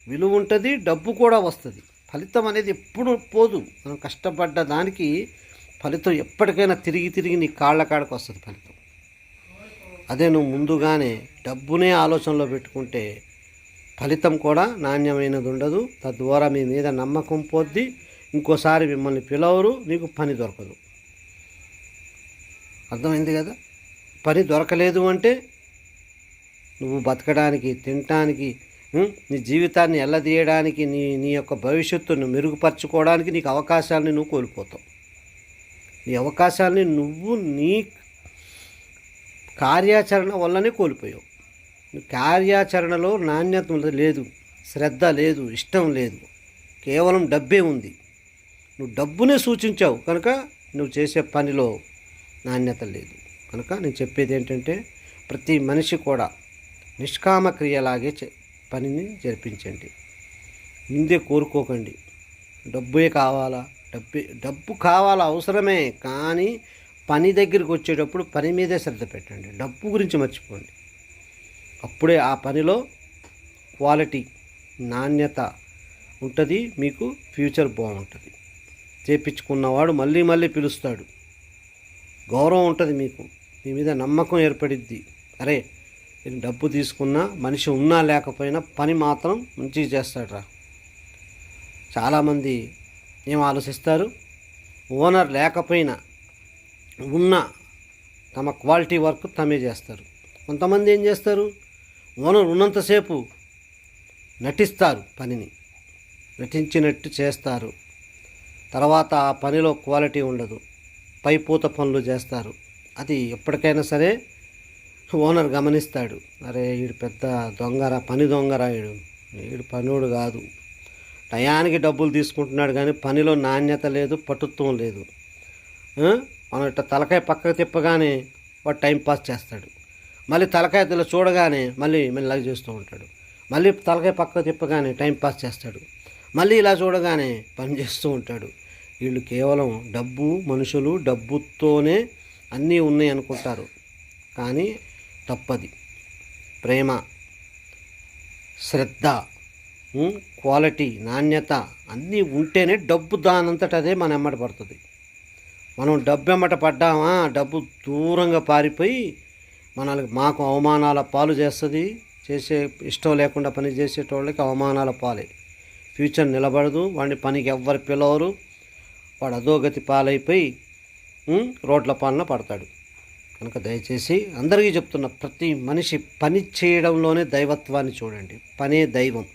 విలువ ఉంటుంది, డబ్బు కూడా వస్తుంది. ఫలితం అనేది ఎప్పుడు పోదు. మనం కష్టపడ్డ దానికి ఫలితం ఎప్పటికైనా తిరిగి తిరిగి నీ కాళ్ళ కాడకు వస్తుంది ఫలితం. అదే నువ్వు ముందుగానే డబ్బునే ఆలోచనలో పెట్టుకుంటే ఫలితం కూడా నాణ్యమైనది ఉండదు. తద్వారా మీ మీద నమ్మకం పోద్ది. ఇంకోసారి మిమ్మల్ని పిలవరు, నీకు పని దొరకదు. అర్థమైంది కదా? పని దొరకలేదు అంటే నువ్వు బతకడానికి, తినటానికి, నీ జీవితాన్ని ఎల్లదీయడానికి, నీ యొక్క భవిష్యత్తును మెరుగుపరచుకోవడానికి నీకు అవకాశాలని నువ్వు కోల్పోతావు. నీ అవకాశాలని నువ్వు నీ కార్యాచరణ వల్లనే కోల్పోయావు. కార్యాచరణలో నాణ్యత లేదు, శ్రద్ధ లేదు, ఇష్టం లేదు, కేవలం డబ్బే ఉంది. నువ్వు డబ్బునే సూచించావు కనుక నువ్వు చేసే పనిలో నాణ్యత లేదు. కనుక నేను చెప్పేది ఏంటంటే ప్రతి మనిషి కూడా నిష్కామ క్రియలాగే పనిని జరిపించండి. ముందే కోరుకోకండి డబ్బే కావాలా, డబ్బు కావాలా, అవసరమే. కానీ పని దగ్గరికి వచ్చేటప్పుడు పని మీదే శ్రద్ధ పెట్టండి, డబ్బు గురించి మర్చిపోండి. అప్పుడే ఆ పనిలో క్వాలిటీ, నాణ్యత ఉంటుంది, మీకు ఫ్యూచర్ బాగుంటుంది. చేపించుకున్నవాడు మళ్ళీ మళ్ళీ పిలుస్తాడు, గౌరవం ఉంటుంది, మీకు మీ మీద నమ్మకం ఏర్పడిద్ది. అరే నేను డబ్బు తీసుకున్నా, మనిషి ఉన్నా లేకపోయినా పని మాత్రం మంచిగా చేస్తాడురా. చాలామంది ఏం ఆలోచిస్తారు, ఓనర్ లేకపోయినా ఉన్న తమ క్వాలిటీ వర్క్ తమే చేస్తారు. కొంతమంది ఏం చేస్తారు, ఓనర్ ఉన్నంతసేపు నటిస్తారు, పనిని నటించినట్టు చేస్తారు. తర్వాత ఆ పనిలో క్వాలిటీ ఉండదు, పైపూత పనులు చేస్తారు. అది ఎప్పటికైనా సరే ఓనర్ గమనిస్తాడు. అరే వీడు పెద్ద దొంగరా, పని దొంగరా, వీడు పనోడు కాదు. టయానికి డబ్బులు తీసుకుంటున్నాడు కానీ పనిలో నాణ్యత లేదు, పటుత్వం లేదు. మనం ఇట్లా తలకాయ పక్కకు తిప్పగానే వాడు టైంపాస్ చేస్తాడు. మళ్ళీ తలకాయ ఇలా చూడగానే మళ్ళీ మెల్లగా చేస్తూ ఉంటాడు. మళ్ళీ తలకాయ పక్కకు తిప్పగానే టైంపాస్ చేస్తాడు. మళ్ళీ ఇలా చూడగానే పని చేస్తూ ఉంటాడు. వీళ్ళు కేవలం డబ్బు, మనుషులు డబ్బుతోనే అన్నీ ఉన్నాయి అనుకుంటారు. కానీ తప్పది. ప్రేమ, శ్రద్ధ, క్వాలిటీ, నాణ్యత అన్నీ ఉంటేనే డబ్బు దానంతట అదే మన ఎమ్మట పడుతుంది. మనం డబ్బు ఎమ్మట పడ్డామా, డబ్బు దూరంగా పారిపోయి మాకు అవమానాల పాలు చేస్తుంది. చేసే ఇష్టం లేకుండా పని చేసేటోళ్ళకి అవమానాల పాలే. ఫ్యూచర్ నిలబడదు, వాడిని పనికి ఎవ్వరు పిలవరు, వాడు అధోగతి పాలైపోయి రోడ్ల పాలన పడతాడు. కనుక దయచేసి అందరికీ చెప్తున్న, ప్రతి మనిషి పని చేయడంలోనే దైవత్వాన్ని చూడండి. పనే దైవం.